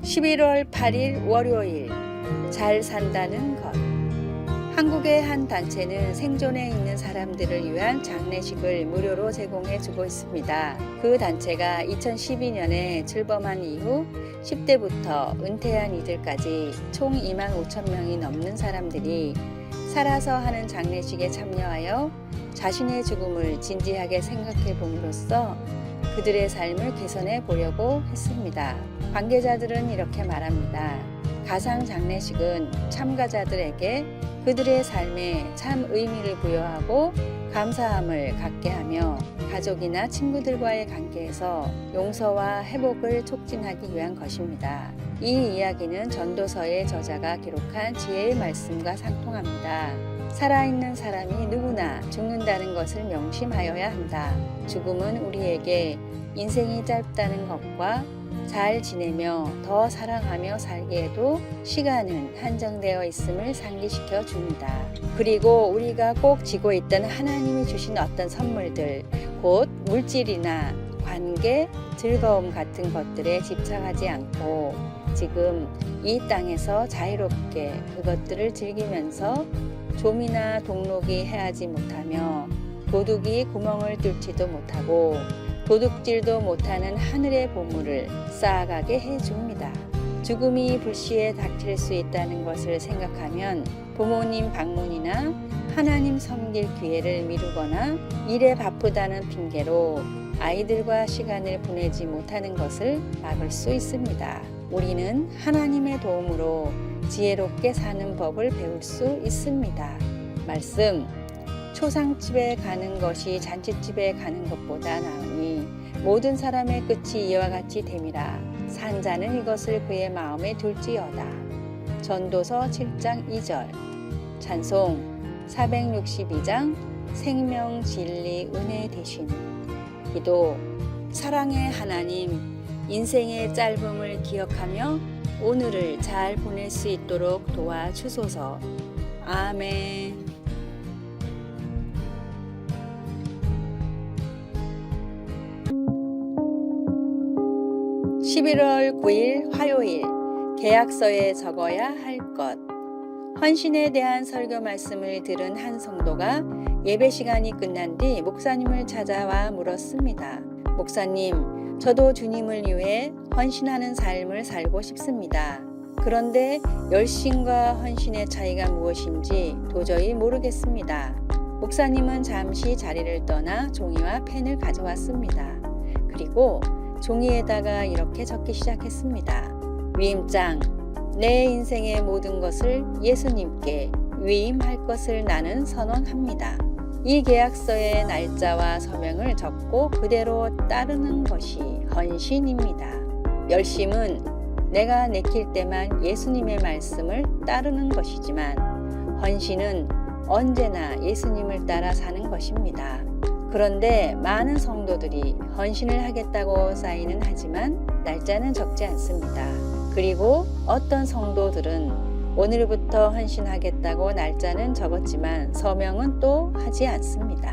11월 8일 월요일 잘 산다는 것. 한국의 한 단체는 생존해 있는 사람들을 위한 장례식을 무료로 제공해 주고 있습니다. 그 단체가 2012년에 출범한 이후 10대부터 은퇴한 이들까지 총 2만 5천 명이 넘는 사람들이 살아서 하는 장례식에 참여하여 자신의 죽음을 진지하게 생각해 봄으로써 그들의 삶을 개선해 보려고 했습니다. 관계자들은 이렇게 말합니다. 가상 장례식은 참가자들에게 그들의 삶에 참 의미를 부여하고 감사함을 갖게 하며 가족이나 친구들과의 관계에서 용서와 회복을 촉진하기 위한 것입니다. 이 이야기는 전도서의 저자가 기록한 지혜의 말씀과 상통합니다. 살아있는 사람이 누구나 죽는다는 것을 명심하여야 한다. 죽음은 우리에게 인생이 짧다는 것과 잘 지내며 더 사랑하며 살기에도 시간은 한정되어 있음을 상기시켜 줍니다. 그리고 우리가 꼭 쥐고 있던 하나님이 주신 어떤 선물들, 곧 물질이나 관계, 즐거움 같은 것들에 집착하지 않고 지금 이 땅에서 자유롭게 그것들을 즐기면서 좀이나 동록이 해하지 못하며 도둑이 구멍을 뚫지도 못하고 도둑질도 못하는 하늘의 보물을 쌓아가게 해줍니다. 죽음이 불시에 닥칠 수 있다는 것을 생각하면 부모님 방문이나 하나님 섬길 기회를 미루거나 일에 바쁘다는 핑계로 아이들과 시간을 보내지 못하는 것을 막을 수 있습니다. 우리는 하나님의 도움으로 지혜롭게 사는 법을 배울 수 있습니다. 말씀. 초상집에 가는 것이 잔치집에 가는 것보다 나으니 모든 사람의 끝이 이와 같이 됨이라. 산자는 이것을 그의 마음에 둘지어다. 전도서 7장 2절. 찬송 462장 생명 진리 은혜 대신. 기도. 사랑의 하나님, 인생의 짧음을 기억하며 오늘을 잘 보낼 수 있도록 도와주소서. 아멘. 11월 9일 화요일 계약서에 적어야 할 것. 헌신에 대한 설교 말씀을 들은 한 성도가 예배 시간이 끝난 뒤 목사님을 찾아와 물었습니다. 목사님, 저도 주님을 위해 헌신하는 삶을 살고 싶습니다. 그런데 열심과 헌신의 차이가 무엇인지 도저히 모르겠습니다. 목사님은 잠시 자리를 떠나 종이와 펜을 가져왔습니다. 그리고 종이에다가 이렇게 적기 시작했습니다. 위임장, 내 인생의 모든 것을 예수님께 위임할 것을 나는 선언합니다. 이 계약서의 날짜와 서명을 적고 그대로 따르는 것이 헌신입니다. 열심은 내가 내킬 때만 예수님의 말씀을 따르는 것이지만 헌신은 언제나 예수님을 따라 사는 것입니다. 그런데 많은 성도들이 헌신을 하겠다고 사인은 하지만 날짜는 적지 않습니다. 그리고 어떤 성도들은 오늘부터 헌신하겠다고 날짜는 적었지만 서명은 또 하지 않습니다.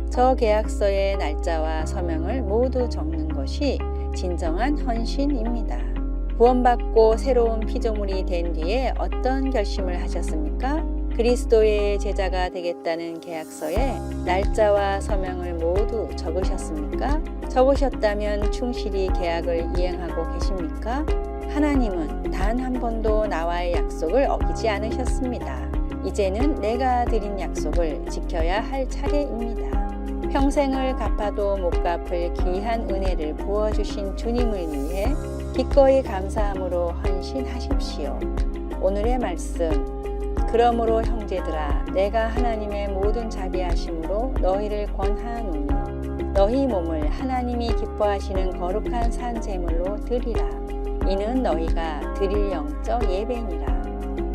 저 계약서의 날짜와 서명을 모두 적는 것이 진정한 헌신입니다. 구원받고 새로운 피조물이 된 뒤에 어떤 결심을 하셨습니까? 그리스도의 제자가 되겠다는 계약서에 날짜와 서명을 모두 적으셨습니까? 적으셨다면 충실히 계약을 이행하고 계십니까? 하나님은 단 한 번도 나와의 약속을 어기지 않으셨습니다. 이제는 내가 드린 약속을 지켜야 할 차례입니다. 평생을 갚아도 못 갚을 귀한 은혜를 부어주신 주님을 위해 기꺼이 감사함으로 헌신하십시오. 오늘의 말씀. 그러므로 형제들아, 내가 하나님의 모든 자비하심으로 너희를 권하노니 너희 몸을 하나님이 기뻐하시는 거룩한 산 제물로 드리라. 이는 너희가 드릴 영적 예배니라.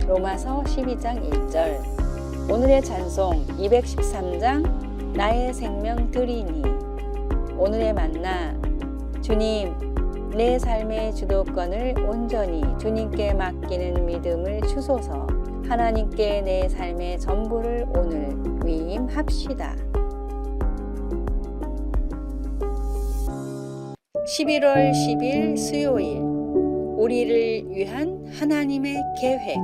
로마서 12장 1절. 오늘의 찬송 213장 나의 생명 드리니. 오늘의 만나. 주님, 내 삶의 주도권을 온전히 주님께 맡기는 믿음을 주소서. 하나님께 내 삶의 전부를 오늘 위임합시다. 11월 10일 수요일 우리를 위한 하나님의 계획.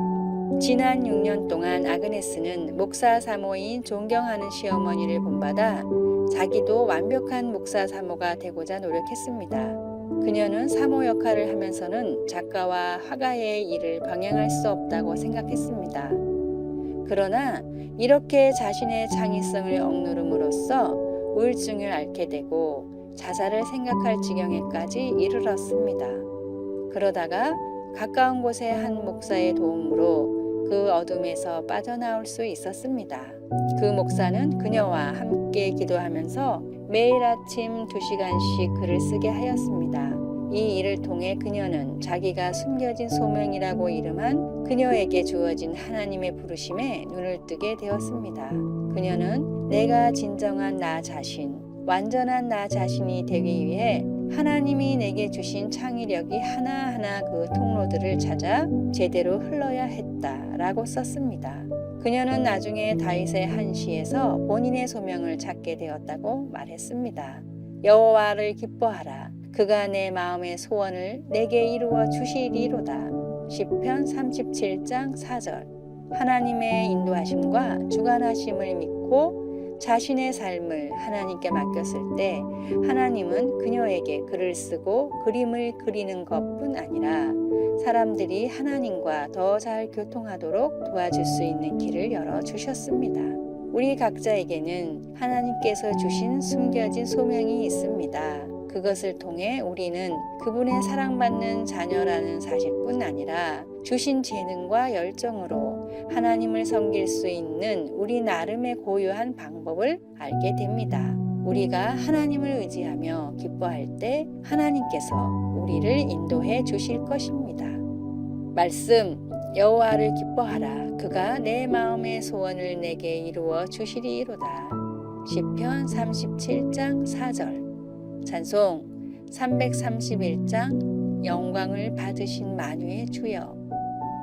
지난 6년 동안 아그네스는 목사 사모인 존경하는 시어머니를 본받아 자기도 완벽한 목사 사모가 되고자 노력했습니다. 그녀는 사모 역할을 하면서는 작가와 화가의 일을 병행할 수 없다고 생각했습니다. 그러나 이렇게 자신의 창의성을 억누름으로써 우울증을 앓게 되고 자살을 생각할 지경에까지 이르렀습니다. 그러다가 가까운 곳의 한 목사의 도움으로 그 어둠에서 빠져나올 수 있었습니다. 그 목사는 그녀와 함께 기도하면서 매일 아침 2시간씩 글을 쓰게 하였습니다. 이 일을 통해 그녀는 자기가 숨겨진 소명이라고 이름한 그녀에게 주어진 하나님의 부르심에 눈을 뜨게 되었습니다. 그녀는 내가 진정한 나 자신, 완전한 나 자신이 되기 위해 하나님이 내게 주신 창의력이 하나하나 그 통로들을 찾아 제대로 흘러야 했다라고 썼습니다. 그녀는 나중에 다윗의 한 시에서 본인의 소명을 찾게 되었다고 말했습니다. 여호와를 기뻐하라. 그가 내 마음의 소원을 내게 이루어 주시리로다. 시편 37장 4절. 하나님의 인도하심과 주관하심을 믿고 자신의 삶을 하나님께 맡겼을 때 하나님은 그녀에게 글을 쓰고 그림을 그리는 것뿐 아니라 사람들이 하나님과 더 잘 교통하도록 도와줄 수 있는 길을 열어주셨습니다. 우리 각자에게는 하나님께서 주신 숨겨진 소명이 있습니다. 그것을 통해 우리는 그분의 사랑받는 자녀라는 사실뿐 아니라 주신 재능과 열정으로 하나님을 섬길 수 있는 우리 나름의 고유한 방법을 알게 됩니다. 우리가 하나님을 의지하며 기뻐할 때 하나님께서 우리를 인도해 주실 것입니다. 말씀, 여호와를 기뻐하라. 그가 내 마음의 소원을 내게 이루어 주시리로다. 시편 37장 4절. 찬송 331장 영광을 받으신 만유의 주여.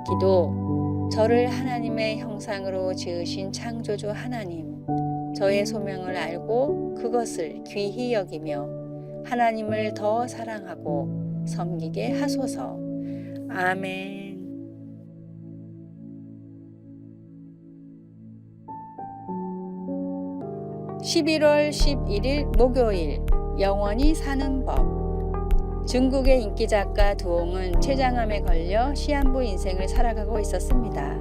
기도, 저를 하나님의 형상으로 지으신 창조주 하나님, 저의 소명을 알고 그것을 귀히 여기며 하나님을 더 사랑하고 섬기게 하소서. 아멘. 11월 11일 목요일, 영원히 사는 법. 중국의 인기 작가 두옹은 췌장암에 걸려 시한부 인생을 살아가고 있었습니다.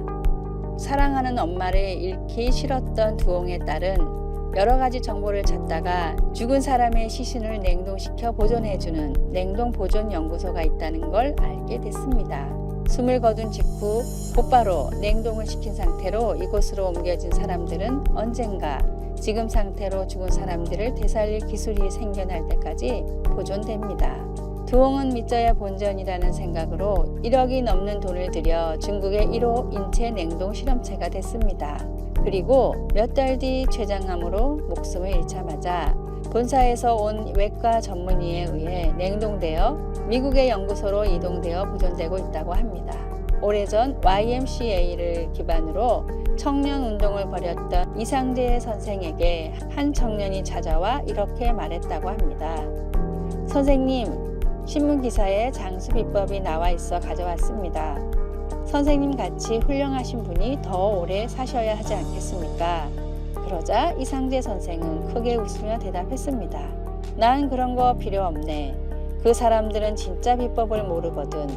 사랑하는 엄마를 잃기 싫었던 두옹의 딸은 여러 가지 정보를 찾다가 죽은 사람의 시신을 냉동시켜 보존해주는 냉동 보존 연구소가 있다는 걸 알게 됐습니다. 숨을 거둔 직후 곧바로 냉동을 시킨 상태로 이곳으로 옮겨진 사람들은 언젠가 지금 상태로 죽은 사람들을 되살릴 기술이 생겨날 때까지 보존됩니다. 두옹은 믿져야 본전이라는 생각으로 1억이 넘는 돈을 들여 중국의 1호 인체 냉동 실험체가 됐습니다. 그리고 몇 달 뒤 췌장암으로 목숨을 잃자마자 본사에서 온 외과 전문의에 의해 냉동되어 미국의 연구소로 이동되어 보존되고 있다고 합니다. 오래전 YMCA를 기반으로 청년 운동을 벌였던 이상재 선생에게 한 청년이 찾아와 이렇게 말했다고 합니다. 선생님, 신문 기사에 장수 비법이 나와 있어 가져왔습니다. 선생님 같이 훌륭하신 분이 더 오래 사셔야 하지 않겠습니까? 그러자 이상재 선생은 크게 웃으며 대답했습니다. 난 그런 거 필요 없네. 그 사람들은 진짜 비법을 모르거든.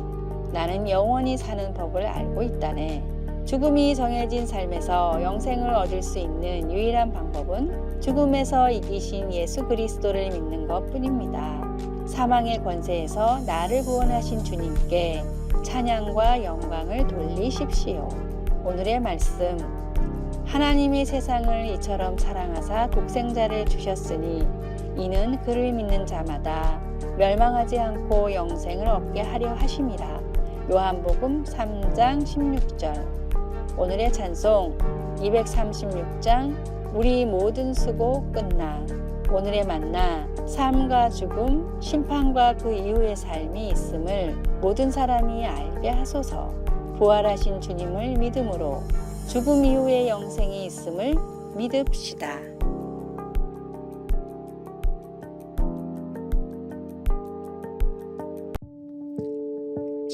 나는 영원히 사는 법을 알고 있다네. 죽음이 정해진 삶에서 영생을 얻을 수 있는 유일한 방법은 죽음에서 이기신 예수 그리스도를 믿는 것 뿐입니다. 사망의 권세에서 나를 구원하신 주님께 찬양과 영광을 돌리십시오. 오늘의 말씀, 하나님이 세상을 이처럼 사랑하사 독생자를 주셨으니 이는 그를 믿는 자마다 멸망하지 않고 영생을 얻게 하려 하심이라. 요한복음 3장 16절. 오늘의 찬송 236장 우리 모든 수고 끝나. 오늘의 만나, 삶과 죽음, 심판과 그 이후의 삶이 있음을 모든 사람이 알게 하소서. 부활하신 주님을 믿음으로 죽음 이후의 영생이 있음을 믿읍시다.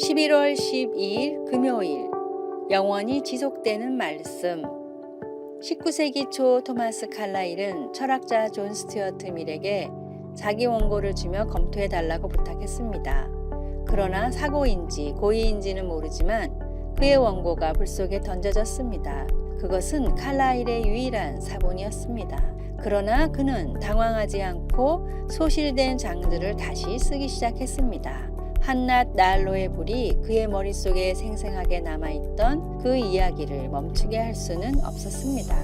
11월 12일 금요일 영원히 지속되는 말씀. 19세기 초 토마스 칼라일은 철학자 존 스튜어트 밀에게 자기 원고를 주며 검토해달라고 부탁했습니다. 그러나 사고인지 고의인지는 모르지만 그의 원고가 불 속에 던져졌습니다. 그것은 칼라일의 유일한 사본이었습니다. 그러나 그는 당황하지 않고 소실된 장들을 다시 쓰기 시작했습니다. 한낱 난로의 불이 그의 머릿속에 생생하게 남아있던 그 이야기를 멈추게 할 수는 없었습니다.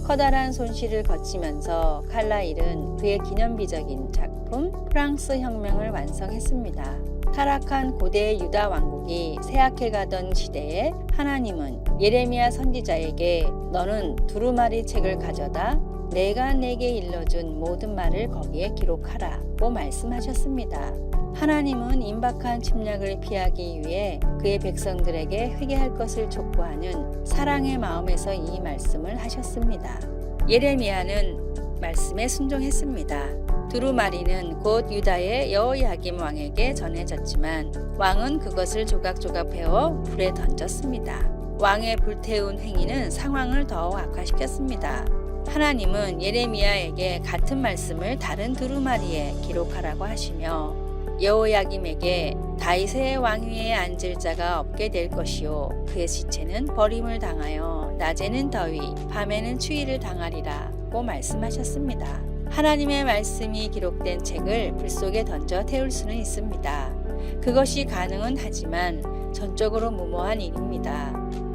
커다란 손실을 거치면서 칼라일은 그의 기념비적인 작품 프랑스 혁명을 완성했습니다. 타락한 고대 유다 왕국이 쇠약해가던 시대에 하나님은 예레미야 선지자에게 너는 두루마리 책을 가져다 내가 내게 일러준 모든 말을 거기에 기록하라고 말씀하셨습니다. 하나님은 임박한 침략을 피하기 위해 그의 백성들에게 회개할 것을 촉구하는 사랑의 마음에서 이 말씀을 하셨습니다. 예레미야는 말씀에 순종했습니다. 두루마리는 곧 유다의 여호야김 왕에게 전해졌지만 왕은 그것을 조각조각 베어 불에 던졌습니다. 왕의 불태운 행위는 상황을 더욱 악화시켰습니다. 하나님은 예레미야에게 같은 말씀을 다른 두루마리에 기록하라고 하시며 여호야김에게 다윗의 왕위에 앉을 자가 없게 될 것이요 그의 시체는 버림을 당하여 낮에는 더위 밤에는 추위를 당하리라고 말씀하셨습니다. 하나님의 말씀이 기록된 책을 불 속에 던져 태울 수는 있습니다. 그것이 가능은 하지만 전적으로 무모한 일입니다.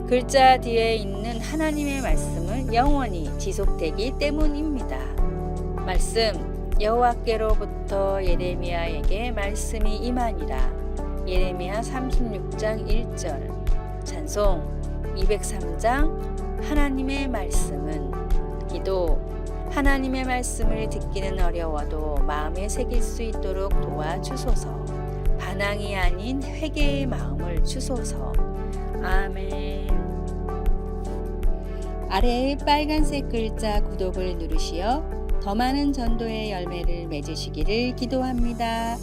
글자 뒤에 있는 하나님의 말씀은 영원히 지속되기 때문입니다. 말씀 여호와께로부터 예레미야에게 말씀이 임하니라. 예레미야 36장 1절. 찬송 203장. 하나님의 말씀은. 기도. 하나님의 말씀을 듣기는 어려워도 마음에 새길 수 있도록 도와주소서. 반항이 아닌 회개의 마음을 주소서. 아멘. 아래의 빨간색 글자 구독을 누르시어 더 많은 전도의 열매를 맺으시기를 기도합니다.